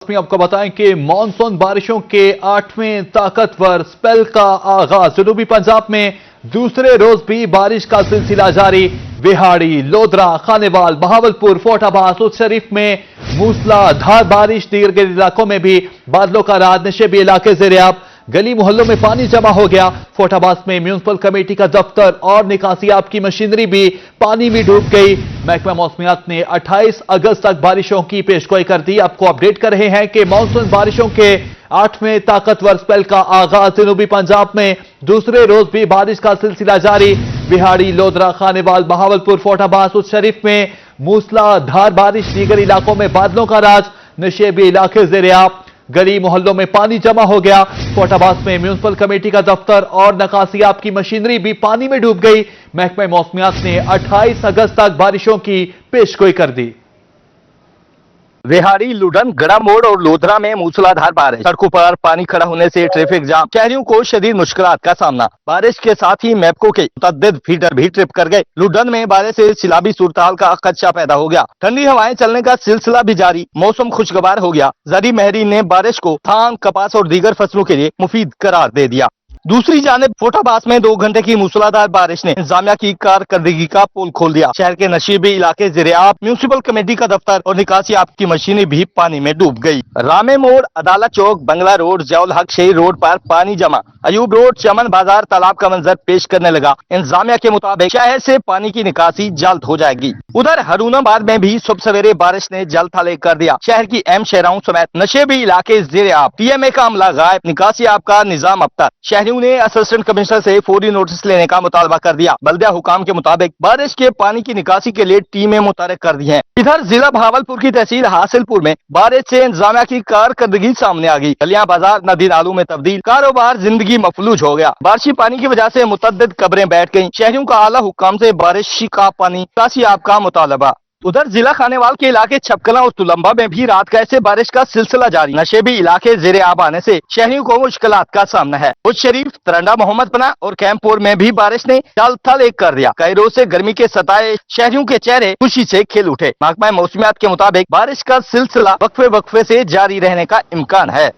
रस्मी आपको बताएं कि मानसून बारिशों के 8वें ताकतवर स्पेल का आगाज। जनूबी पंजाब में दूसरे रोज भी बारिश का सिलसिला जारी। विहाड़ी, लोधरा, खानेवाल, बहावलपुर, फोर्टाबाद, शरीफ में मूसलाधार बारिश। दीगर के इलाकों में भी बादलों का राज। नशेबी इलाके ज़ेर-ए-आब, गली मोहल्लों में पानी जमा हो गया। फोर्टाबाद में म्यूनिसिपल कमेटी का दफ्तर और निकासियाब की मशीनरी भी पानी में डूब गई। महकमा मौसमियात ने 28 अगस्त तक बारिशों की पेशगोई कर दी। आपको अपडेट कर रहे हैं कि मानसून बारिशों के 8वें ताकतवर स्पेल का आगाज। जनूबी पंजाब में दूसरे रोज भी बारिश का सिलसिला जारी। बिहाड़ी, लोधरा, खानेवाल, बहावलपुर, फोर्टाबाद, शरीफ में मूसलाधार बारिश। दीगर इलाकों में बादलों का राज। नशेबी इलाके ज़ेर-ए-आब, गली मोहल्लों में पानी जमा हो गया। फोर्टाबाद में म्यूनिसिपल कमेटी का दफ्तर और नकासियाब की मशीनरी भी पानी में डूब गई। महकमा मौसमियात ने 28 अगस्त तक बारिशों की पेशगोई कर दी। विहाड़ी, लुडन, गड़ा मोड़ और लोधरा में मूसलाधार बारिश। सड़कों पर पानी खड़ा होने से ट्रैफिक जाम। शहरियों को शदीद मुश्किलात का सामना। बारिश के साथ ही मैप्को के मुतअद्दिद फीडर भी ट्रिप कर गए। लुडन में बारिश से सैलाबी सूरत का खदशा पैदा हो गया। ठंडी हवाएं चलने का सिलसिला भी जारी। मौसम खुशगवार हो गया। जरी महरी ने बारिश को धान, कपास और दीगर फसलों के लिए मुफीद करार दे दिया। दूसरी जानिब फोर्टाबाद में 2 घंटे की मूसलाधार बारिश ने इंतजामिया की कारकर्दगी का पोल खोल दिया। शहर के नशीबी इलाके ज़ेर-ए-आब, म्यूनिसिपल कमेटी का दफ्तर और निकासियाब की मशीनें भी पानी में डूब गई। रामे मोड़, अदालत चौक, बंगला रोड, जौल हक शहीद रोड पर पानी जमा। अयूब रोड, चमन बाजार, तालाब का मंजर पेश करने लगा। इंतजामिया के मुताबिक शहर से पानी की निकासी जल्द हो जाएगी। उधर हरूनाबाद में भी सुबह सवेरे बारिश ने जल थले कर दिया। शहर की अहम शहरों समेत नशेबी इलाके ज़ेर-ए-आब, टीएमए का अमला गायब, निकासियाब का निजाम अबतर। शहरियों ने असिस्टेंट कमिश्नर से फौरी नोटिस लेने का मुतालबा कर दिया। बल्दिया हुकाम के मुताबिक बारिश के पानी की निकासी के लिए टीमें मुतहर्रिक कर दी हैं। इधर जिला बहावलपुर की तहसील हासिलपुर में बारिश से इंतजामिया की कारकर्दगी सामने आ गई। गलियां बाजार नदी नालों में तब्दील, कारोबार जिंदगी मफलूज हो गया। बारिशी पानी की वजह से मुतअद्दिद कब्रें बैठ गईं। शहरियों का आला हुकाम से बारिश का पानी निकासियाब का मुतालबा। उधर जिला खानेवाल के इलाके छपकला और तुलंबा में भी रात कैसे बारिश का सिलसिला जारी। नशेबी इलाके ज़ेर-ए-आब आने से शहरियों को मुश्किलात का सामना है। उज शरीफ, तरंडा, मोहम्मदपना और कैंपपुर में भी बारिश ने जल थल एक कर दिया। कई रोज से गर्मी के सताए शहरियों के चेहरे खुशी से खिल उठे। महकमा मौसमियात के मुताबिक बारिश का सिलसिला वक्फे वक्फे से जारी रहने का इम्कान है।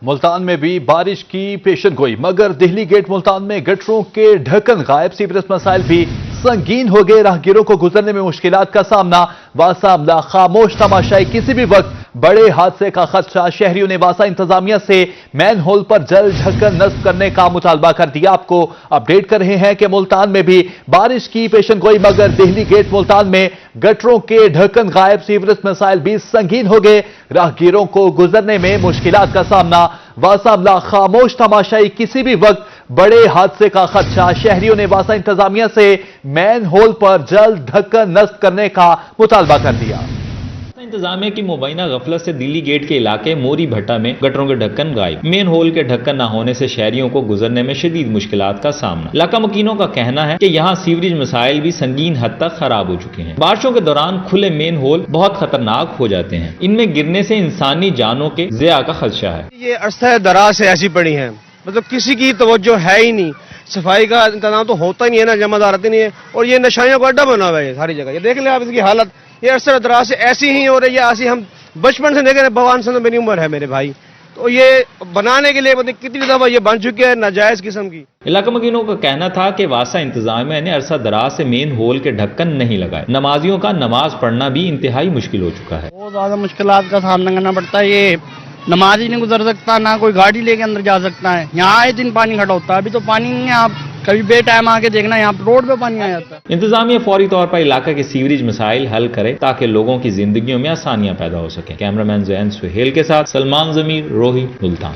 मुल्तान में भी बारिश की पेशनगोई, मगर दिल्ली गेट मुल्तान में गटरों के ढक्कन गायब। सीवरेज मसाइल भी संगीन हो गए। राहगीरों को गुजरने में मुश्किलात का सामना। वासा अमला खामोश तमाशाई, किसी भी वक्त बड़े हादसे का खदशा। शहरियों ने वासा इंतजामिया से मैन होल पर जल ढक्कन नस्ब करने का मुतालबा कर दिया। आपको अपडेट कर रहे हैं कि मुल्तान में भी बारिश की पेशनगोई, मगर दिल्ली गेट मुल्तान में गटरों के ढक्कन गायब। सीवरेज मसाइल भी संगीन हो गए। राहगीरों को गुजरने में मुश्किलात का सामना। वासा अमला खामोश तमाशाई, किसी भी वक्त बड़े हादसे का खदशा। शहरियों ने वासा इंतजामिया से मैन होल पर जल्द ढक्कन नस्ब करने का मुतालबा कर दिया। इंतजामिया की मुबैना गफलत से दिल्ली गेट के इलाके मोरी भट्टा में गटरों के ढक्कन गायब। मेन होल के ढक्कन न होने से शहरियों को गुजरने में शदीद मुश्किलात का सामना। इलाका मुकीनों का कहना है कि यहाँ सीवरेज मसाइल भी संगीन हद तक खराब हो चुके हैं। बारिशों के दौरान खुले मेन होल बहुत खतरनाक हो जाते हैं। इनमें गिरने से इंसानी जानों के ज़िया का खदशा है। ये अरसा दराज से ऐसी पड़ी है, मतलब किसी की तवज्जो है ही नहीं। सफाई का इंतजाम तो होता ही नहीं है ना, जमादार आती नहीं है। और ये नशाइयों का अड्डा बना हुआ है सारी जगह। ये देख ले आप इसकी हालत। ये अरसा दराज से ऐसी ही हो रही है। ऐसी हम बचपन से देख रहे हैं। भगवान से मेरी उम्र है मेरे भाई, तो ये बनाने के लिए कितनी दफा ये बन चुकी है नाजायज किस्म की। इलाका मकीनों का कहना था कि वासा इंतजामिया ने अरसा दराज से मेन होल के ढक्कन नहीं लगाए। नमाजियों का नमाज पढ़ना भी इंतहाई मुश्किल हो चुका है। बहुत ज्यादा मुश्किलात का सामना करना पड़ता है। ये नमाज ही नहीं गुजर सकता, ना कोई गाड़ी लेके अंदर जा सकता है। यहाँ आए दिन पानी खड़ा होता है। अभी तो पानी नहीं है। आप कभी बे टाइम आके देखना, यहाँ रोड पे पानी आ जाता है। इंतजामिया फौरी तौर पर इलाका के सीवरेज मसाइल हल करे ताकि लोगों की जिंदगियों में आसानियां पैदा हो सके। कैमरामैन ज़ैन सुहेल के साथ सलमान जमीर, रोही, मुल्तान।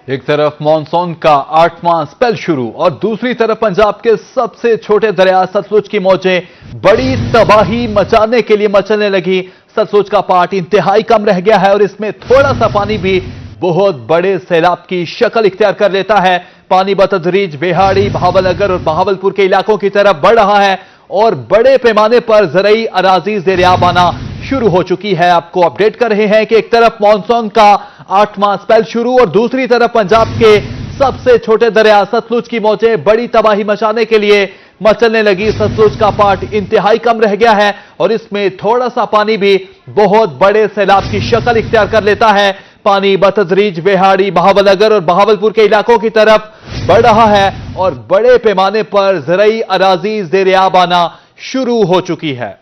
एक तरफ मानसून का 8वां स्पेल शुरू और दूसरी तरफ पंजाब के सबसे छोटे दरिया सतलुज की मौजें बड़ी तबाही मचाने के लिए मचलने लगी। सतलुज का पार्ट इंतहाई कम रह गया है और इसमें थोड़ा सा पानी भी बहुत बड़े सैलाब की शक्ल इख्तियार कर लेता है। पानी बतदरीज बिहाड़ी, बहावलनगर और बहावलपुर के इलाकों की तरफ बढ़ रहा है और बड़े पैमाने पर ज़रई अराजी ज़ेर-ए-आब आना शुरू हो चुकी है। आपको अपडेट कर रहे हैं कि एक तरफ मानसून का 8वां स्पेल शुरू और दूसरी तरफ पंजाब के सबसे छोटे दरिया सतलुज की मौजें बड़ी तबाही मचाने के लिए मचलने लगी। सतलुज का पार्ट इंतहाई कम रह गया है और इसमें थोड़ा सा पानी भी बहुत बड़े सैलाब की शक्ल इख्तियार कर लेता है। पानी बतदरीज वेहाड़ी, बहावलनगर और बहावलपुर के इलाकों की तरफ बढ़ रहा है और बड़े पैमाने पर ज़राई अराज़ी ज़ेर-ए-आब आना शुरू हो चुकी है।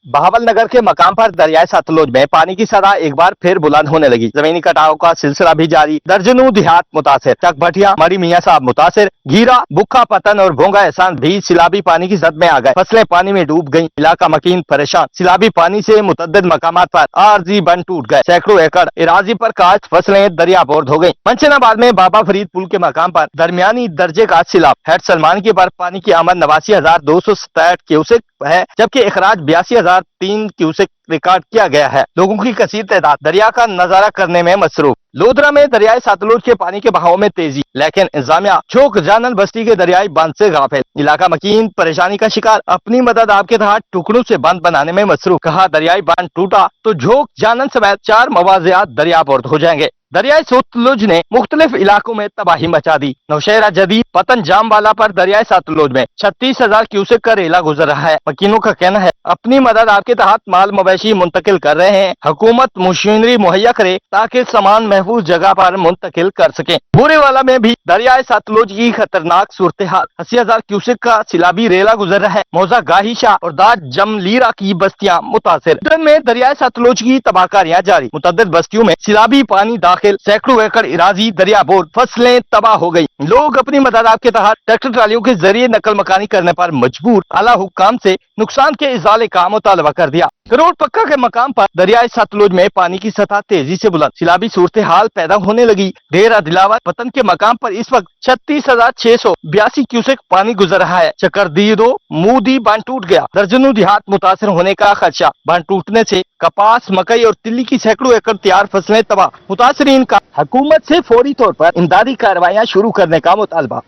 बहावलनगर के मकाम पर दरियाए सतलुज में पानी की सतह एक बार फिर बुलंद होने लगी। जमीनी कटाव का सिलसिला भी जारी। दर्जनों देहात मुतासिर, चकभटिया, मरी मियां साहब मुतासिर, घीरा, बुक्खा पतन और भोंगा एहसान भी सिलाबी पानी की जद में आ गए। फसलें पानी में डूब गईं। इलाका मकीन परेशान। सिलाबी पानी से मुतअद्दिद मकामात पर आरजी बंद टूट गए। सैकड़ों एकड़ इराजी पर काश्त फसलें दरियाबोर्द हो गईं। मंशनाबाद में बाबा फरीद पुल के मकाम पर दरमियानी दर्जे का सिलाब। हेड सलमान की बर्फ पानी की आमद 89,267 क्यूसेक है, जबकि इखराज 82,003 क्यूसेक रिकॉर्ड किया गया है। लोगों की कसीर तादाद दरिया का नजारा करने में मसरूफ। लोधरा में दरियाई सतलुज के पानी के बहाव में तेजी, लेकिन इंतजामिया झोंक जानल बस्ती के दरियाई बांध से गाफिल। इलाका मकीन परेशानी का शिकार। अपनी मदद आपके तहत टुकड़ों से बांध बनाने में मसरूफ। कहा दरियाई बांध टूटा तो झोंक जानल समेत 4 मवाजियात दरियाबोर्द हो जाएंगे। दरियाई सतलुज ने मुख्तलिफ इलाकों में तबाही मचा दी। नौशहरा जदीद पतन जामवाला पर दरियाई सतलुज में 36,000 क्यूसेक का रेला गुजर रहा है। वकीलों का कहना है अपनी मदद आपके तहत माल मवेशी मुंतकिल कर रहे हैं। हुकूमत मशीनरी मुहैया करे ताकि सामान महफूज जगह पर मुंतकिल कर सके। बुरेवाला में भी दरियाई सतलुज की खतरनाक सूरत हाल। 80,000 क्यूसेक का सिलाबी रेला गुजर रहा है। मौजा गाहिशा और दाद जमलीरा की बस्तियां मुतासिर। में दरियाई सतलुज की तबाहकारियां जारी। मुतअद्दिद बस्तियों में सिलाबी पानी दाखिल। सैकड़ों एकड़ इराजी दरियाबोर्द, फसलें तबाह हो गई। लोग अपनी मदद आपके तहत ट्रैक्टर ट्रालियों के जरिए नकल मकानी करने पर मजबूर। आला हुक्काम से नुकसान के इजाले का मुतालबा कर दिया। करोड़ पक्का के मकाम पर दरियाई सतलुज में पानी की सतह तेजी से बुलंद। सिलाबी सूरत हाल पैदा होने लगी। डेरा दिलावर पतन के मकाम पर इस वक्त 36,682 क्यूसेक पानी गुजर रहा है। चकरदीदो मूदी बांध टूट गया। दर्जनों देहात मुतासिर होने का खदशा। बांध टूटने से कपास, मकई और तिल्ली की सैकड़ों एकड़ तैयार फसलें तबाह। मुतासिरीन का हुकूमत से फौरी तौर पर इमदादी कार्रवाइयां शुरू करने का मुतालबा।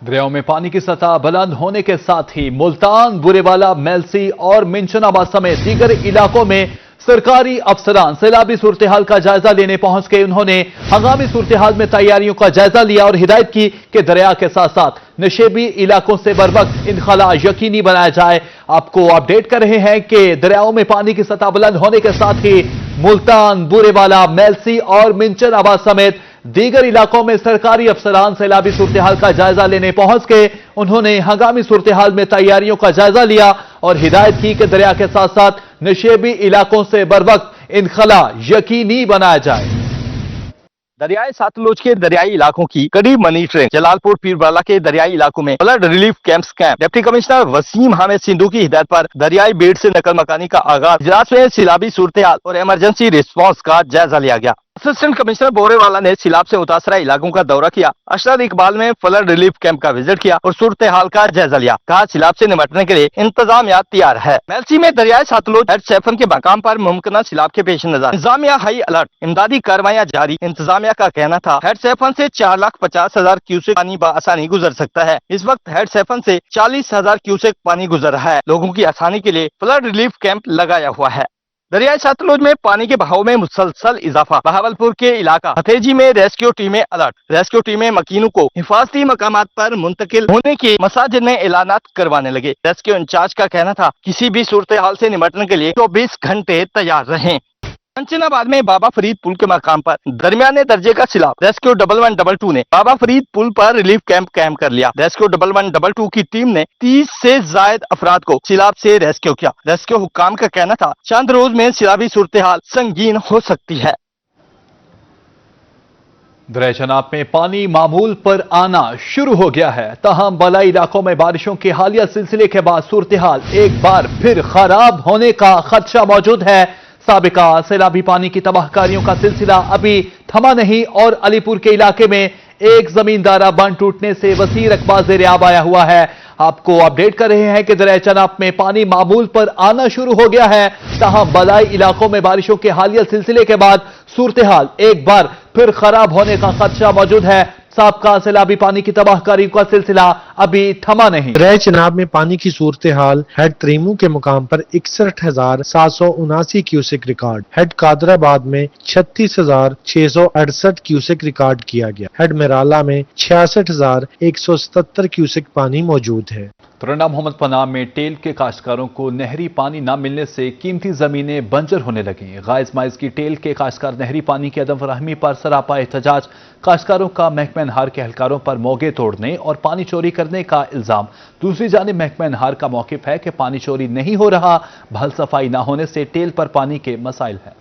दरियाओं में पानी की सतह बुलंद होने के साथ ही मुल्तान, बुरेवाला, मेलसी और मिंशनाबाद समेत दीगर इलाकों में सरकारी अफसरान सैलाबी सूरत हाल का जायजा लेने पहुंच गए। उन्होंने हंगामी सूरत हाल में तैयारियों का जायजा लिया और हिदायत की कि दरिया के साथ साथ नशेबी इलाकों से बर वक्त इनखला यकीनी बनाया जाए। आपको अपडेट कर रहे हैं कि दरियाओं में पानी की सतह बुलंद होने के साथ ही मुल्तान, बुरेवाला, मेलसी और मिंशनाबाद समेत दीगर इलाकों में सरकारी अफसरान सैलाबी सूरत हाल का जायजा लेने पहुंच गए। उन्होंने हंगामी सूरत हाल में तैयारियों का जायजा लिया और हिदायत की कि दरिया के साथ साथ नशेबी इलाकों से बर वक्त इनखला यकीनी बनाया जाए। दरियाई सतलुज के दरियाई इलाकों की कड़ी मॉनिटरिंग। जलालपुर पीरवाला के दरियाई इलाकों में flood relief camps camp. Deputy commissioner Waseem Hamid Sindhu की हिदायत पर दरियाई बेड़ से नकल मकानी का आगाज। इजलास में सिलाबी सूरत हाल और इमरजेंसी रिस्पांस का जायजा लिया गया। असिस्टेंट कमिश्नर बोरेवाला ने सिलाब से मुतासरा इलाकों का दौरा किया। अशरद इकबाल में फ्लड रिलीफ कैंप का विजिट किया और सूरत हाल का जायजा लिया। कहा सिलाब से निपटने के लिए इंतजामिया तैयार है। मेलसी में दरियाई सतलुज हेड सेफन के मकाम पर मुमकिन सिलाब के पेश नजर इंतजामिया हाई अलर्ट। इमदादी कार्रवाइयां जारी। इंतजामिया का कहना था हेड सेफन से 4,50,000 क्यूसेक पानी बआसानी गुजर सकता है। इस वक्त हेड सेफन से 40,000 क्यूसेक पानी गुजर रहा है। लोगों की आसानी के लिए फ्लड रिलीफ कैंप लगाया हुआ है। दरियाई सतलुज में पानी के बहाव में मुसलसल इजाफा। बहावलपुर के इलाका हथेजी में रेस्क्यू टीमें अलर्ट। रेस्क्यू टीमें मकीनों को हिफाजती मकामात पर मुंतकिल होने के मसाजिद में ऐलानात करवाने लगे। रेस्क्यू इंचार्ज का कहना था किसी भी सूरत हाल से निपटने के लिए 24 घंटे तैयार रहें। मंशनाबाद में बाबा फरीद पुल के मकाम पर दरमियाने दर्जे का सिलाब। रेस्क्यू 1122 ने बाबा फरीद पुल पर रिलीफ कैंप कायम कर लिया। रेस्क्यू 1122 की टीम ने 30 से ज्यादा अफराद को सिलाब से रेस्क्यू किया। रेस्क्यू हुक्काम का कहना था चंद रोज में सिलाबी सूरत हाल संगीन हो सकती है। दरिया चनाब में पानी मामूल पर आना शुरू हो गया है। ताहम बलाई इलाकों में बारिशों के हालिया सिलसिले के बाद सूरत हाल एक बार फिर खराब होने का खदशा मौजूद है। साबिका सैलाबी पानी की तबाहकारियों का सिलसिला अभी थमा नहीं और अलीपुर के इलाके में एक जमींदारा बांध टूटने से वसी रकबा ज़ेर-ए-आब आया हुआ है। आपको अपडेट कर रहे हैं कि दरिया चनाब में पानी मामूल पर आना शुरू हो गया है। ताहम बलाई इलाकों में बारिशों के हालिया सिलसिले के बाद सूरत हाल एक बार फिर खराब होने का खदशा मौजूद है। साबका सैलाबी पानी की तबाहकारी का सिलसिला अभी थमा नहीं। दरिया चनाब में पानी की सूरत हाल हेड त्रीमू के मुकाम पर 61,779 क्यूसेक रिकॉर्ड। हेड कादराबाद में 36,668 क्यूसेक रिकॉर्ड किया गया। हेड मेराला में 66,177 क्यूसेक पानी मौजूद है। तरंडा मोहम्मद पनाह में टेल के काश्तकारों को नहरी पानी न मिलने से कीमती जमीनें बंजर होने लगी। गाइज माइज की टेल के काश्तकार नहरी पानी की अदम फराहमी पर सरापा एहतजाज। काश्तकारों का महकमा अनहार के एहलकारों पर मोगे तोड़ने और पानी चोरी करने का इल्जाम। दूसरी जानिब महकमा अनहार का मौकिफ है कि पानी चोरी नहीं हो रहा, भल सफाई न होने से टेल पर पानी के मसाइल हैं।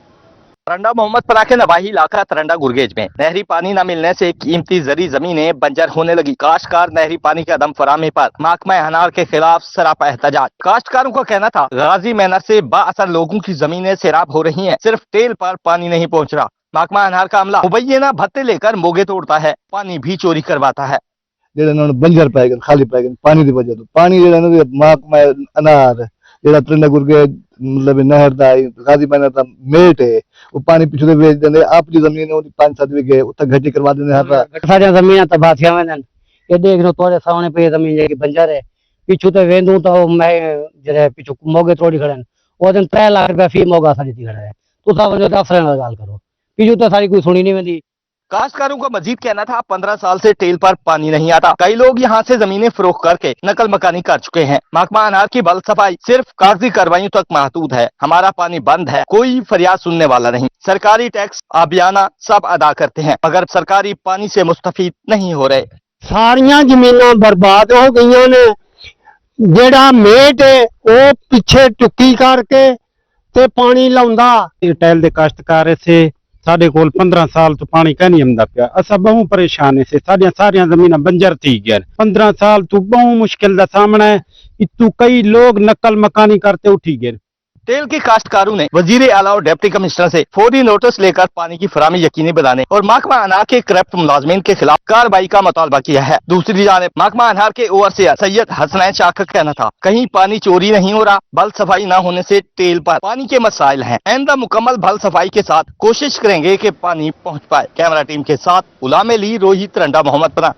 तरंडा मोहम्मद पनाह के नवाही इलाका तरंडा गुरगेज में नहरी पानी न मिलने से कीमती जरी जमीनें बंजर होने लगी। काश्तकार नहरी पानी के अदम फराहमी पर महकमा अनहार के खिलाफ सरापा एहतजाज। काश्तकारों का कहना था गाजी मैनर से बाअसर लोगों की जमीनें सैराब हो रही हैं, सिर्फ टेल पर पानी नहीं पहुंच रहा। महकमा अनहार का अमला मुबैना भत्ते लेकर मोगे तोड़ता है, पानी भी चोरी करवाता है। बंजर पाए गए, खाली पाए गए पानी की वजह तो पानी महकमा अनहार तरंडा गुरगेज मतलब नहर का गाजी मैनर का मेट है, वो पानी पिछले भेज देने अपनी जमीन 5-7 बीघे उत्तर घटी करवा देने सारी जमीन तबाह थी वञनि। ये देख लो तोरे सामने पे जमीन जेकी बंजर है, पिछू ते वेंदू तो मैं जरे पिछू मोगे तोड़ी खड़न ओ दिन 3 लाख रुपया फी मोगा साडी थी खड़ा है। तुसा वजो त अफसर नाल गाल करो, पिछू तो सारी कोई सुनी नहीं वेंदी। काश्तकारों का मजीद कहना था 15 साल से टेल पर पानी नहीं आता, कई लोग यहाँ से जमीनें फरोख्त करके नकल मकानी कर चुके हैं। महकमा अनहार की बल सफाई सिर्फ कागजी कार्रवाइयों तक महदूद है। हमारा पानी बंद है, कोई फरियाद सुनने वाला नहीं। सरकारी टैक्स आबियाना सब अदा करते हैं मगर सरकारी पानी से मुस्तफीद नहीं हो रहे। सारियां जमीनां बर्बाद हो गई ने। जेड़ा मेट है वो पिछे टुक्की करके ते पानी लाउंदा। टैल दे काश्तकार से साढ़े कोल 15 साल तो पानी का नहीं आंदा पिया। असा बहु परेशान से सारिया जमीन बंजर थी गया। 15 साल तो बहु मुश्किल का सामना है। इतू कई लोग नकल मकानी करते उठी गए। टेल के काश्तकारों ने वजीर आला और डिप्टी कमिश्नर से फौरी नोटिस लेकर पानी की फराहमी यकीनी बनाने और महकमा अनहार के करप्ट मुलाजमीन के खिलाफ कार्रवाई का मुतालबा किया है। दूसरी जानिब महकमा अनहार के ओवरसियर सैयद हसनैन शाह का कहना था कहीं पानी चोरी नहीं हो रहा, भल सफाई न होने से टेल पर पानी के मसाइल हैं। आइंदा मुकम्मल भल सफाई के साथ कोशिश करेंगे कि पानी पहुँच पाए। कैमरा टीम के साथ गुलाम अली, रोहित, तरंडा मोहम्मद पनाह।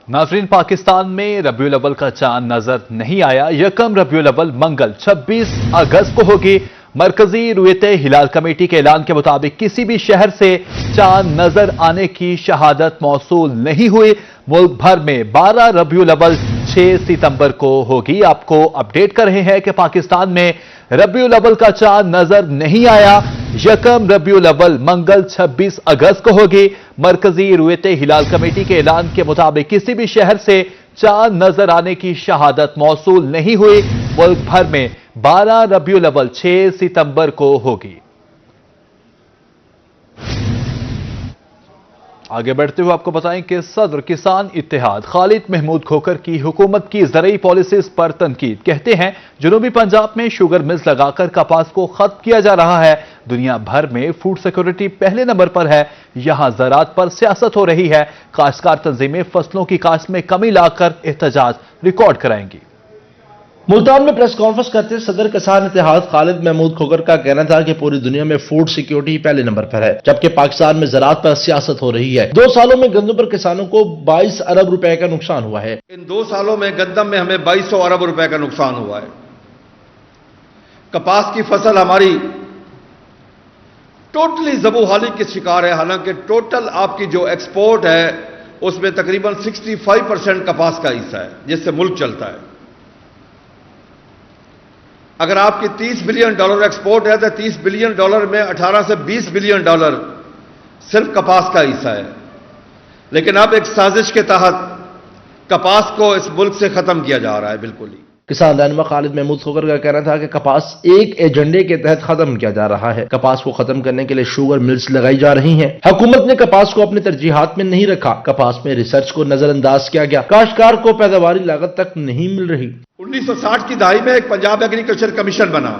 नाजरीन, पाकिस्तान में रबीउल अव्वल का चांद नजर नहीं आया। यकम रबीउल अव्वल मंगल 26 अगस्त को होगी। मरकजी रुयत हिलाल कमेटी के ऐलान के मुताबिक किसी भी शहर से चांद नजर आने की शहादत मौसूल नहीं हुई। मुल्क भर में 12 रबीउल अव्वल 6 सितंबर को होगी। आपको अपडेट कर रहे हैं कि पाकिस्तान में रबीउल अव्वल का चांद नजर नहीं आया। यकम रबीउल अव्वल मंगल 26 अगस्त को होगी। मरकजी रुयत हिलाल कमेटी के ऐलान के मुताबिक किसी भी शहर से चांद नजर आने की शहादत मौसूल नहीं हुई। मुल्क भर में 12 रबीउल अव्वल 6 सितंबर को होगी। आगे बढ़ते हुए आपको बताएं कि सदर किसान इत्तेहाद खालिद महमूद खोखर की हुकूमत की ज़रई पॉलिसीज पर तनकीद। कहते हैं जनूबी पंजाब में शुगर मिल्स लगाकर कपास को खत्म किया जा रहा है। दुनिया भर में फूड सिक्योरिटी पहले नंबर पर है, यहां ज़राअत पर सियासत हो रही है। काश्तकार तंजीमें फसलों की काश्त में कमी लाकर एहतजाज रिकॉर्ड कराएंगी। मुल्तान में प्रेस कॉन्फ्रेंस करते सदर किसान इत्तेहाद खालिद महमूद खोखर का कहना था कि पूरी दुनिया में फूड सिक्योरिटी पहले नंबर पर है, जबकि पाकिस्तान में ज़राअत पर सियासत हो रही है। 2 सालों में गंदम पर किसानों को 22 अरब रुपए का नुकसान हुआ है। इन 2 सालों में गंदम में हमें 2200 अरब रुपए का नुकसान हुआ है। कपास की फसल हमारी टोटली ज़बूहाली के शिकार है। हालांकि टोटल आपकी जो एक्सपोर्ट है उसमें तकरीबन 65% कपास का हिस्सा है जिससे मुल्क चलता है। अगर आपकी $30 बिलियन एक्सपोर्ट है तो $30 बिलियन में 18 से $20 बिलियन सिर्फ कपास का हिस्सा है। लेकिन अब एक साजिश के तहत कपास को इस मुल्क से खत्म किया जा रहा है। बिल्कुल ही किसान रहनुमा खालिद महमूद खोखर का कहना था कि कपास एक एजेंडे के तहत खत्म किया जा रहा है। कपास को खत्म करने के लिए शुगर मिल्स लगाई जा रही हैं। हुकूमत ने कपास को अपनी तरजीहात में नहीं रखा। कपास में रिसर्च को नजरअंदाज किया गया। काश्तकार को पैदावारी लागत तक नहीं मिल रही। 1960 की दहाई में एक पंजाब एग्रीकल्चर कमीशन बना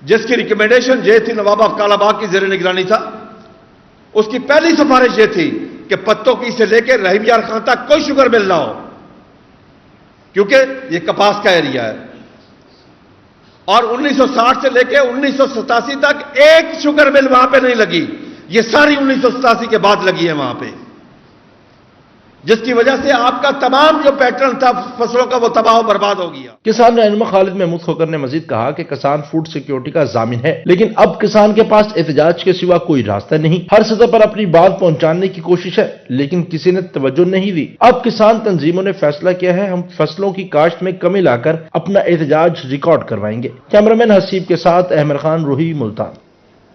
जिसकी रिकमेंडेशन ये थी, नवाब अफकालाबाद की जेर निगरानी था। उसकी पहली सिफारिश ये थी कि पत्तों की से लेकर रहीम यार खान तक कोई शुगर मिल ना हो, क्योंकि ये कपास का एरिया है। और 1960 से लेकर 1987 तक एक शुगर मिल वहां पे नहीं लगी। ये सारी 1987 के बाद लगी है वहां पे, جس کی وجہ سے آپ کا تمام جو پیٹرن تھا فصلوں کا وہ تباہ و برباد ہو گیا۔ کسان رہنما خالد محمود کھوکھر نے مزید کہا کہ کسان فوڈ سیکیورٹی کا ضامن ہے، لیکن اب کسان کے پاس احتجاج کے سوا کوئی راستہ نہیں۔ ہر سطح پر اپنی بات پہنچانے کی کوشش ہے، لیکن کسی نے توجہ نہیں دی۔ اب کسان تنظیموں نے فیصلہ کیا ہے، ہم فصلوں کی کاشت میں کمی لا کر اپنا احتجاج ریکارڈ کروائیں گے۔ کیمرامین حسیب کے ساتھ احمد خان، روہی، ملتان۔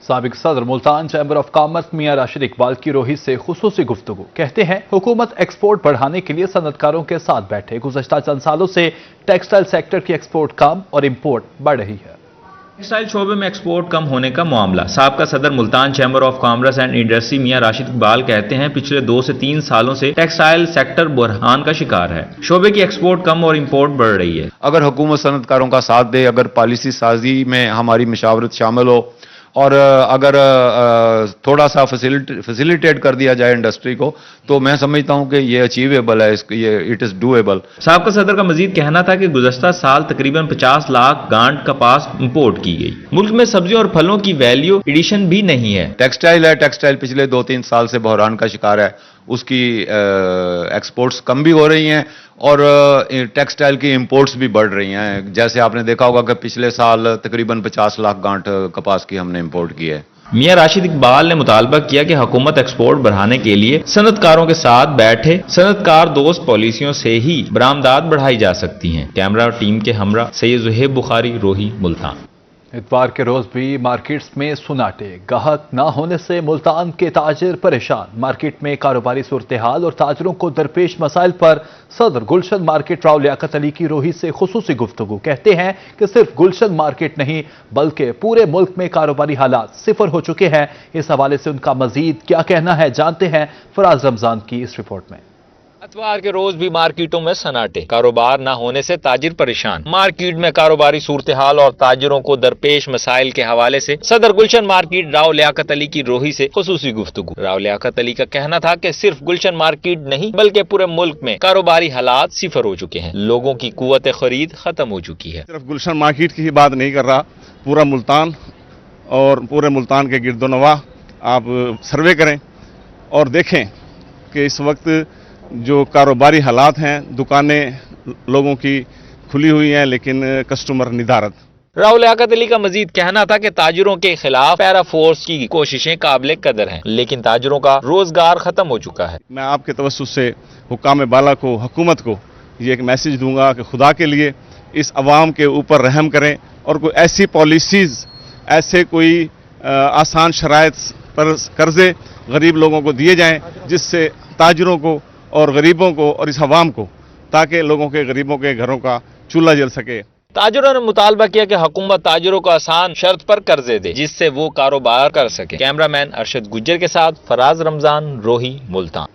سابق صدر ملتان چیمبر آف کامرس میاں راشد اقبال کی روہی سے خصوصی گفتگو۔ کہتے ہیں حکومت ایکسپورٹ بڑھانے کے لیے صنعت کاروں کے ساتھ بیٹھے۔ گزشتہ چند سالوں سے ٹیکسٹائل سیکٹر کی ایکسپورٹ کم اور امپورٹ بڑھ رہی ہے۔ ٹیکسٹائل شعبے میں ایکسپورٹ کم ہونے کا معاملہ۔ سابقہ صدر Multan chamber of commerce and industry میاں راشد اقبال کہتے ہیں پچھلے 2 سے 3 سالوں سے ٹیکسٹائل سیکٹر بحران کا شکار ہے۔ شعبے کی ایکسپورٹ کم اور امپورٹ بڑھ رہی ہے۔ اگر حکومت صنعت کاروں کا ساتھ دے، اگر پالیسی سازی میں ہماری مشاورت شامل ہو اور اگر تھوڑا سا فیسیلیٹیٹ کر دیا جائے انڈسٹری کو، تو میں سمجھتا ہوں کہ یہ اچیویبل ہے، یہ اٹ از ڈویبل۔ سابقہ صدر کا مزید کہنا تھا کہ گزشتہ سال تقریباً 50 لاکھ گانٹ کپاس امپورٹ کی گئی۔ ملک میں سبزیوں اور پھلوں کی ویلیو ایڈیشن بھی نہیں ہے۔ ٹیکسٹائل ہے، ٹیکسٹائل پچھلے 2-3 سال سے بحران کا شکار ہے، اس کی ایکسپورٹس کم بھی ہو رہی ہیں اور ٹیکسٹائل کی امپورٹس بھی بڑھ رہی ہیں۔ جیسے آپ نے دیکھا ہوگا کہ پچھلے سال تقریباً 50 لاکھ گانٹ کپاس کی ہم نے امپورٹ کی ہے۔ میاں راشد اقبال نے مطالبہ کیا کہ حکومت ایکسپورٹ بڑھانے کے لیے صنعت کاروں کے ساتھ بیٹھے۔ صنعت کار دوست پالیسیوں سے ہی برآمدات بڑھائی جا سکتی ہیں۔ کیمرہ ٹیم کے ہمراہ سید زہیب بخاری، روہی، ملتان۔ اتوار کے روز بھی مارکیٹس میں سناٹے۔ گاہک نہ ہونے سے ملتان کے تاجر پریشان۔ مارکیٹ میں کاروباری صورتحال اور تاجروں کو درپیش مسائل پر صدر گلشن مارکیٹ راؤ لیاقت علی کی روہی سے خصوصی گفتگو۔ کہتے ہیں کہ صرف گلشن مارکیٹ نہیں بلکہ پورے ملک میں کاروباری حالات صفر ہو چکے ہیں۔ اس حوالے سے ان کا مزید کیا کہنا ہے، جانتے ہیں فراز رمضان کی اس رپورٹ میں۔ اتوار کے روز بھی مارکیٹوں میں سناٹے۔ کاروبار نہ ہونے سے تاجر پریشان۔ مارکیٹ میں کاروباری صورتحال اور تاجروں کو درپیش مسائل کے حوالے سے صدر گلشن مارکیٹ راؤ لیاقت علی کی روہی سے خصوصی گفتگو۔ راؤ لیاقت علی کا کہنا تھا کہ صرف گلشن مارکیٹ نہیں بلکہ پورے ملک میں کاروباری حالات صفر ہو چکے ہیں۔ لوگوں کی قوت خرید ختم ہو چکی ہے۔ صرف گلشن مارکیٹ کی ہی بات نہیں کر رہا، پورا ملتان اور پورے ملتان کے گرد و نواح آپ سروے کریں اور دیکھیں کہ اس وقت جو کاروباری حالات ہیں، دکانیں لوگوں کی کھلی ہوئی ہیں لیکن کسٹمر ندارت۔ راؤ لیاقت علی کا مزید کہنا تھا کہ تاجروں کے خلاف پیرا فورس کی کوششیں قابل قدر ہیں لیکن تاجروں کا روزگار ختم ہو چکا ہے۔ میں آپ کے توسط سے حکام بالا کو، حکومت کو یہ ایک میسج دوں گا کہ خدا کے لیے اس عوام کے اوپر رحم کریں اور کوئی ایسی پالیسیز، ایسے کوئی آسان شرائط پر قرضے غریب لوگوں کو دیے جائیں جس سے تاجروں کو اور غریبوں کو اور اس عوام کو، تاکہ لوگوں کے غریبوں کے گھروں کا چولہا جل سکے۔ تاجروں نے مطالبہ کیا کہ حکومت تاجروں کو آسان شرط پر قرضے دے جس سے وہ کاروبار کر سکے۔ کیمرامین ارشد گجر کے ساتھ فراز رمضان، روہی، ملتان۔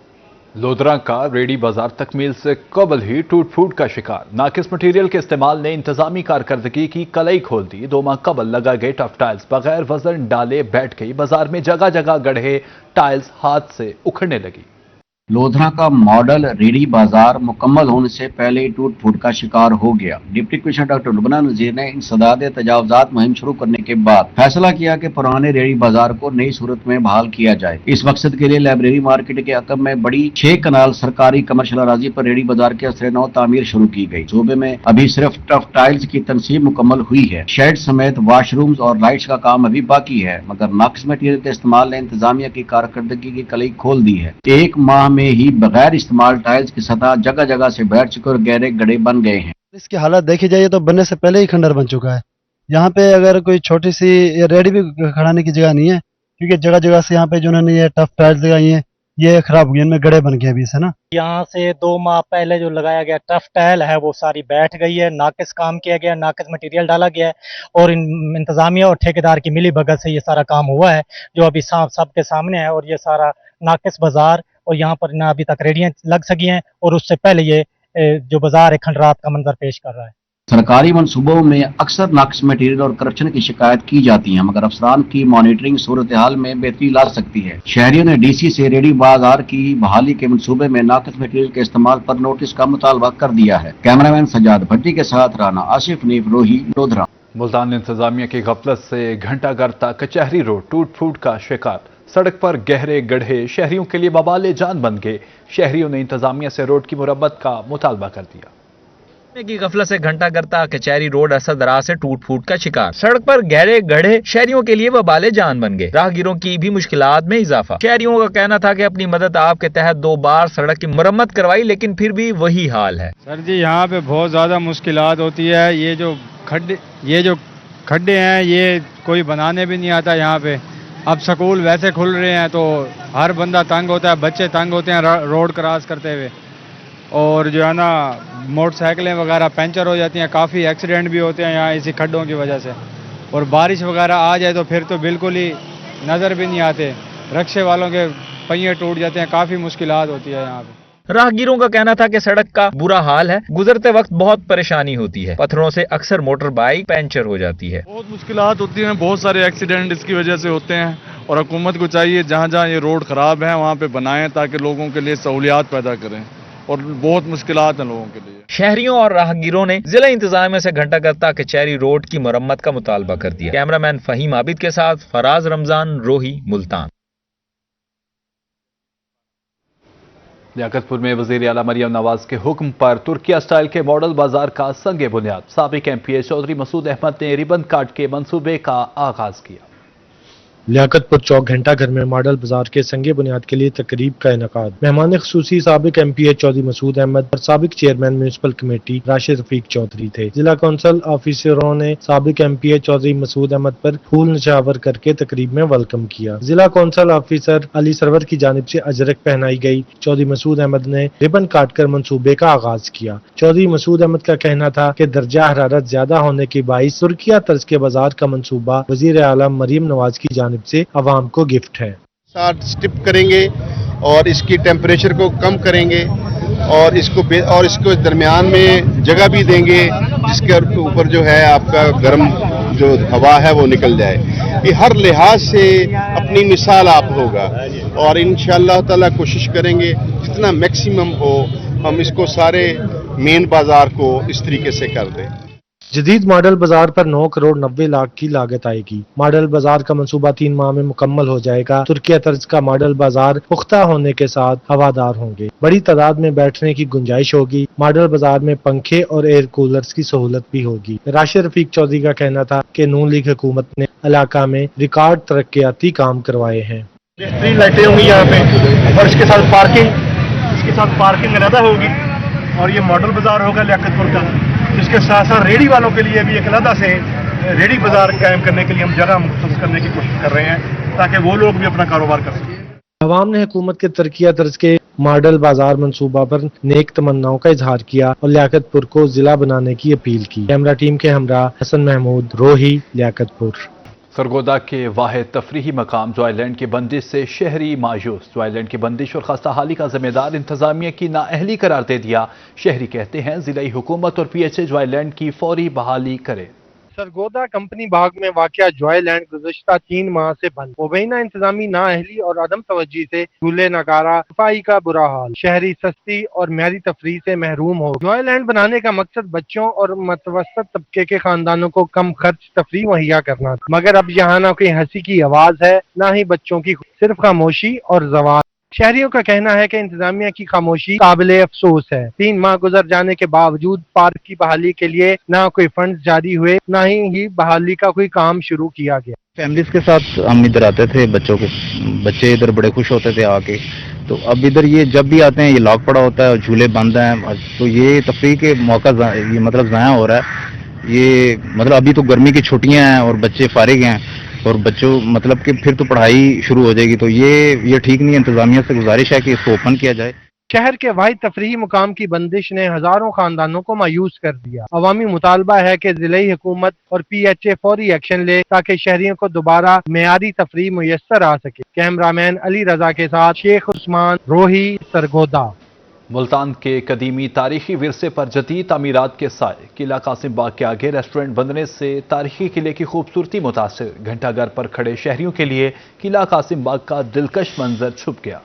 لودھرا کا ریڈی بازار تکمیل سے قبل ہی ٹوٹ پھوٹ کا شکار۔ ناقص مٹیریل کے استعمال نے انتظامی کارکردگی کی کلئی کھول دی۔ 2 ماہ قبل لگائے گئے ٹف ٹائلز بغیر وزن ڈالے بیٹھ گئی۔ بازار میں جگہ جگہ گڑھے ٹائلز ہاتھ سے اکھڑنے لگی۔ لودھرا کا ماڈل ریڈی بازار مکمل ہونے سے پہلے ٹوٹ پھوٹ کا شکار ہو گیا۔ ڈپٹی کمشنر ڈاکٹر لبنہ نذیر نے انسداد تجاوزات مہم شروع کرنے کے بعد فیصلہ کیا کہ پرانے ریڈی بازار کو نئی صورت میں بحال کیا جائے۔ اس مقصد کے لیے لائبریری مارکیٹ کے عقب میں بڑی 6 کنال سرکاری کمرشل اراضی پر ریڈی بازار کے اثر نو تعمیر شروع کی گئی۔ صوبے میں ابھی صرف ٹف ٹائلز کی تنصیب مکمل ہوئی ہے۔ شیڈ سمیت واش رومز اور لائٹس کا کام ابھی باقی ہے، مگر ناقص مٹیریل کے استعمال نے انتظامیہ کی کارکردگی کی کلئی کھول دی ہے۔ 1 ماہ میں ہی بغیر استعمال ٹائلز کی سطح جگہ جگہ سے بیٹھ چکے اور گہرے گڑھے بن گئے ہیں۔ اس کی حالت دیکھی جائے تو بننے سے پہلے ہی کھنڈر بن چکا ہے۔ یہاں پہ اگر کوئی چھوٹی سی ریڈی بھی کھڑانے کی جگہ نہیں ہے کیونکہ جگہ جگہ سے یہاں پہ جو انہوں نے یہ ٹف ٹائلز لگائی ہیں یہ خراب ہوئی، ان میں گڑھے بن گئے ابھی سے نا۔ یہاں سے 2 ماہ پہلے جو لگایا گیا ٹف ٹائل ہے وہ ساری بیٹھ گئی ہے، ناقص کام کیا گیا، ناقص مٹیریل ڈالا گیا ہے اور انتظامیہ اور ٹھیکیدار کی ملی بھگت سے یہ سارا کام ہوا ہے جو ابھی سب کے سامنے ہے۔ اور یہ سارا ناقص بازار اور یہاں پر نہ ابھی تک ریڈیاں لگ سکی ہیں اور اس سے پہلے یہ جو بازار ہے کھنڈرات کا منظر پیش کر رہا ہے۔ سرکاری منصوبوں میں اکثر ناقص مٹیریل اور کرپشن کی شکایت کی جاتی ہے، مگر افسران کی مانیٹرنگ صورتحال میں بہتری لا سکتی ہے۔ شہریوں نے ڈی سی سے ریڈی بازار کی بحالی کے منصوبے میں ناقص مٹیریل کے استعمال پر نوٹس کا مطالبہ کر دیا ہے۔ کیمرامین سجاد بھٹی کے ساتھ رانا آصف نیف، روہی، لودھرا۔ ملتان انتظامیہ کی غفلت سے گھنٹہ گھر تک کچہری روڈ ٹوٹ پھوٹ کا شکار۔ सड़क पर गहरे गड्ढे शहरियों के लिए बवाल जान बन गए। शहरियों ने इंतजामिया से रोड की मुरम्मत का मुतालबा कर दिया। की गफलत से घंटा करता कचहरी रोड असरदराज से टूट फूट का शिकार। सड़क पर गहरे गड्ढे शहरियों के लिए वबाले जान बन गए। राहगीरों की भी मुश्किलात में इजाफा। शहरियों का कहना था कि अपनी मदद आपके तहत 2 बार सड़क की मरम्मत करवाई, लेकिन फिर भी वही हाल है। सर जी, यहाँ पे बहुत ज़्यादा मुश्किलात होती है। ये जो खड्डे हैं ये कोई बनाने भी नहीं आता यहाँ पे। अब स्कूल वैसे खुल रहे हैं तो हर बंदा तंग होता है, बच्चे तंग होते हैं रोड क्रॉस करते हुए, और जो है ना मोटरसाइकिलें वगैरह पंचर हो जाती हैं। काफ़ी एक्सीडेंट भी होते हैं यहाँ इसी खड्डों की वजह से। और बारिश वगैरह आ जाए तो फिर तो बिल्कुल ही नज़र भी नहीं आते। रिक्शे वालों के पहिए टूट जाते हैं। काफ़ी मुश्किलात होती है यहाँ पे। राहगीरों का कहना था कि सड़क का बुरा हाल है, गुजरते वक्त बहुत परेशानी होती है। पत्थरों से अक्सर मोटर बाइक पंचर हो जाती है। बहुत मुश्किलात होती हैं, बहुत सारे एक्सीडेंट इसकी वजह से होते हैं। और हुकूमत को चाहिए जहाँ जहाँ ये रोड खराब है वहाँ पे बनाएं ताकि लोगों के लिए सहूलियात पैदा करें। और बहुत मुश्किलात हैं लोगों के लिए। शहरियों और राहगीरों ने जिला इंतजामिया से घंटा करता कचहरी रोड की मरम्मत का मुतालबा कर दिया। कैमरामैन फहीम आबिद के साथ फराज रमजान, रोही, मुल्तान। लियाकतपुर में वज़ीर आला मरियम नवाज के हुक्म पर तुर्किया स्टाइल के मॉडल बाजार का संगे बुनियाद। साबिक एमपीए चौधरी मसूद अहमद ने रिबन काट के मंसूबे का आगाज किया। लियाकतपुर चौक घंटा घर में मॉडल बाजार के संगे बुनियाद के लिए तकरीब का इनेकाद। मेहमान ख़ुसूसी साबिक एमपीए चौधरी मसूद अहमद और साबिक chairman municipal committee Rashid Rafiq Chaudhry थे। जिला कौंसल ऑफिसरों ने साबिक एमपीए चौधरी मसूद अहमद पर फूल निशावर करके तकरीब में वेलकम किया। जिला कौंसल ऑफिसर अली सरवर की जानिब से अजरक पहनाई गई। चौधरी मसूद अहमद ने रिबन काट कर मनसूबे का आगाज किया। चौधरी मसूद अहमद का कहना था कि दर्जा हरारत ज्यादा होने के बाइस तुर्किया तर्ज के बाजार का मनसूबा वज़ीर आला मरियम नवाज की जानिब से अवाम को गिफ्ट है। साथ स्टिप करेंगे और इसकी टेम्परेचर को कम करेंगे और इसको दरमियान में जगह भी देंगे जिसके ऊपर जो है आपका गर्म जो हवा है वो निकल जाए। ये हर लिहाज से अपनी मिसाल आप होगा और इंशाअल्लाह ताला कोशिश करेंगे जितना मैक्सिमम हो हम इसको सारे मेन बाजार को इस तरीके से कर दें। जदीद मॉडल बाजार पर 9 करोड़ 90 लाख की लागत आएगी। मॉडल बाजार का मंसूबा 3 माह में मुकम्मल हो जाएगा। तुर्किया तर्ज का मॉडल बाजार पुख्ता होने के साथ हवादार होंगे। बड़ी तादाद में बैठने की गुंजाइश होगी। मॉडल बाजार में पंखे और एयर कूलर्स की सहूलत भी होगी। राशिद रफीक चौधरी का कहना था कि नून लीग हुकूमत ने इलाका में रिकॉर्ड तरक्याती काम करवाए हैं। बेहतरीन लाइटें होंगी यहाँ पे और इसके साथ पार्किंग अलहदा होगी और ये मॉडल बाजार होगा लियाकतपुर का। इसके साथ साथ रेडी वालों के लिए भी एक अलहदा से रेडी बाजार कायम करने के लिए हम जगह मुख्तस करने की कोशिश कर रहे हैं ताकि वो लोग भी अपना कारोबार कर सकें। अवाम ने हुकूमत के तरक्या तर्ज के मॉडल बाजार मंसूबा पर नेक तमन्नाओं का इजहार किया और लियाकतपुर को जिला बनाने की अपील की। कैमरा टीम के हमरा हसन महमूद, रोही, लियाकतपुर। सरगोदा के वाहिद तफरीही मकाम जॉयलैंड की बंदिश से शहरी मायूस। जॉयलैंड की बंदिश और खस्ताहाली का जिम्मेदार इंतजामिया की नाअहली करार दे दिया। शहरी कहते हैं जिलाई हुकूमत और PHA जॉयलैंड की फौरी बहाली करे। सरगोदा कंपनी बाग में वाक़या जॉयलैंड गुज़श्ता 3 माह से बंद। मुबैना इंतजामी नाअहली और अदम तवज्जी से झूले नगारा सफाई का बुरा हाल। शहरी सस्ती और म्यारी तफरीह से महरूम हो। जॉयलैंड बनाने का मकसद बच्चों और मतवसत तबके के खानदानों को कम खर्च तफरीह मुहैया करना था, मगर अब यहाँ न कोई हंसी की आवाज है न ही बच्चों की, सिर्फ खामोशी और जवाब। शहरियों का कहना है कि इंतजामिया की खामोशी काबिले अफसोस है। 3 माह गुजर जाने के बावजूद पार्क की बहाली के लिए न कोई फंड जारी हुए, न ही बहाली का कोई काम शुरू किया गया। फैमिलीज के साथ हम इधर आते थे, बच्चे इधर बड़े खुश होते थे आके। तो अब इधर ये जब भी आते हैं ये लॉक पड़ा होता है और झूले बंद हैं, तो ये तफरीह के मौका ये मतलब ज़ाया हो रहा है। ये मतलब अभी तो गर्मी की छुट्टियां हैं और बच्चे फारिग हैं और बच्चों मतलब कि फिर तो पढ़ाई शुरू हो जाएगी, तो ये ठीक नहीं है। इंतजामिया से गुजारिश है कि इसको ओपन किया जाए। शहर के वाहिद तफरीही मुकाम की बंदिश ने हजारों खानदानों को मायूस कर दिया। अवामी मुतालबा है कि जिलाई हुकूमत और PHA फौरी एक्शन ले ताकि शहरियों को दोबारा मेयारी तफरीह मुयस्सर आ सके। कैमरामैन अली रजा के साथ शेख उस्मान, रोही, सरगोदा। मुल्तान के कदीमी तारीखी विरसे पर जदीद तामीरात के साए। किला कासिम बाग के आगे रेस्टोरेंट बनने से तारीखी किले की खूबसूरती मुतासिर। घंटाघर पर खड़े शहरियों के लिए किला कासिम बाग का दिलकश मंजर छुप गया।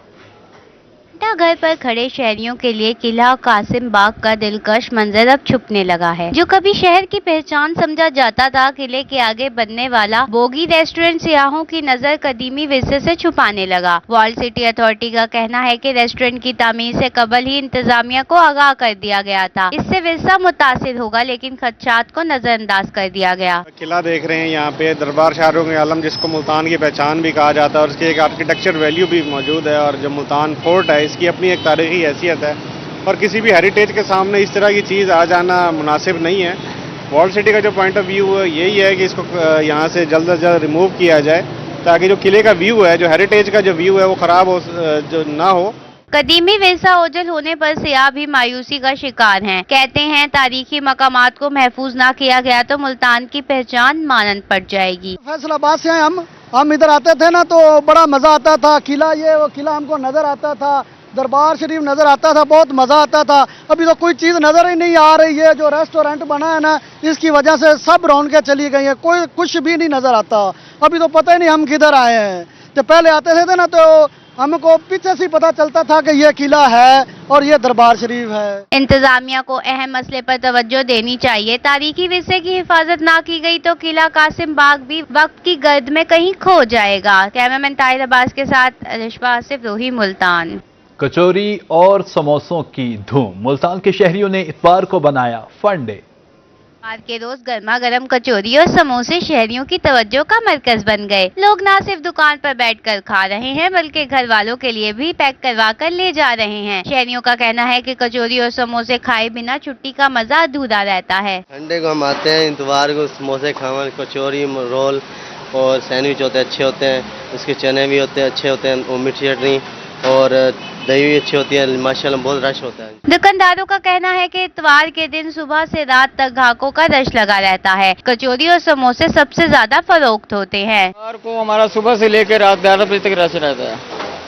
घंटा घर पर खड़े शहरियों के लिए किला कासिम बाग का दिलकश मंजर अब छुपने लगा है। जो कभी शहर की पहचान समझा जाता था, किले के आगे बनने वाला बोगी रेस्टोरेंट सियाहों की नजर कदीमी विरसे से छुपाने लगा। वर्ल्ड सिटी अथॉरिटी का कहना है कि रेस्टोरेंट की तामीर से कबल ही इंतजामिया को आगाह कर दिया गया था। इससे विरसा मुतासिर होगा, लेकिन खदशात को नजरअंदाज कर दिया गया। किला देख रहे हैं यहाँ पे, दरबार शाहरुख आलम जिसको मुल्तान की पहचान भी कहा जाता है और उसकी एक आर्किटेक्चर वैल्यू भी मौजूद है। और जो मुल्तान फोर्ट है, इसकी अपनी एक तारीखी हैसियत है और किसी भी हेरिटेज के सामने इस तरह की चीज़ आ जाना मुनासिब नहीं है। वर्ल्ड सिटी का जो पॉइंट ऑफ व्यू है यही है कि इसको यहाँ से जल्द से जल्द रिमूव किया जाए, ताकि जो किले का व्यू है, जो हेरिटेज का जो व्यू है, वो ख़राब हो जो ना हो। कदीमी विरसा ओझल होने पर सियाह भी मायूसी का शिकार हैं। कहते हैं तारीखी मकामात को महफूज ना किया गया तो मुल्तान की पहचान मानन पड़ जाएगी। फैसलाबाद से हम इधर आते थे ना तो बड़ा मजा आता था। किला वो किला हमको नजर आता था, दरबार शरीफ नजर आता था, बहुत मजा आता था। अभी तो कोई चीज नजर ही नहीं आ रही है। जो रेस्टोरेंट बना है ना, इसकी वजह से सब रौनकें चली गई है, कोई कुछ भी नहीं नजर आता। अभी तो पता ही नहीं हम किधर आए हैं। जब पहले आते थे ना तो हमको पीछे से पता चलता था कि ये किला है और ये दरबार शरीफ है। इंतजामिया को अहम मसले पर तवज्जो देनी चाहिए। तारीखी विरसे की हिफाजत ना की गई तो किला कासिम बाग भी वक्त की गर्द में कहीं खो जाएगा। कैमरामैन ताहिर अब्बास के साथ अलिशबा आसिफ, रोही, मुल्तान। कचौरी और समोसों की धूम, मुल्तान के शहरियों ने इतवार को बनाया फन डे। इतवार के रोज गर्मा गर्म कचौरी और समोसे शहरियों की तवज्जो का मरकज बन गए। लोग न सिर्फ दुकान पर बैठकर खा रहे हैं, बल्कि घर वालों के लिए भी पैक करवा कर ले जा रहे हैं। शहरियों का कहना है कि कचौरी और समोसे खाए बिना छुट्टी का मजा अधूरा रहता है। संडे को हम आते हैं, इतवार को समोसे खावन, कचौरी, रोल और सैंडविच होते हैं, अच्छे होते हैं। उसके चने भी होते हैं, अच्छे होते हैं, और मीठी चटनी और दही भी अच्छी होती है। माशाल्लाह बहुत रश होता है। दुकानदारों का कहना है कि इतवार के दिन सुबह से रात तक ग्राहकों का रश लगा रहता है। कचौरी और समोसे सबसे ज्यादा फरोख्त होते हैं। इतवार को हमारा सुबह से लेकर रात 11 बजे तक रश रहता है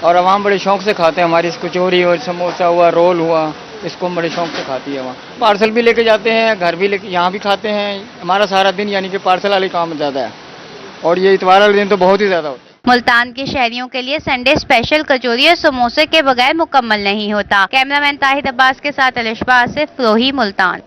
और आवाम बड़े शौक से खाते हैं। हमारी कचौरी और समोसा हुआ, रोल हुआ, इसको बड़े शौक से खाती है। वहाँ पार्सल भी लेके जाते हैं, घर भी लेके यहाँ भी खाते हैं। हमारा सारा दिन यानी कि पार्सल वाले काम ज्यादा है और ये इतवार वाले दिन तो बहुत ही ज्यादा होता है। मुल्तान के शहरियों के लिए संडे स्पेशल कचौरी और समोसे के बगैर मुकम्मल नहीं होता। कैमरामैन ताहिर अब्बास के साथ अलिशबा आसिफ, रोही, मुल्तान।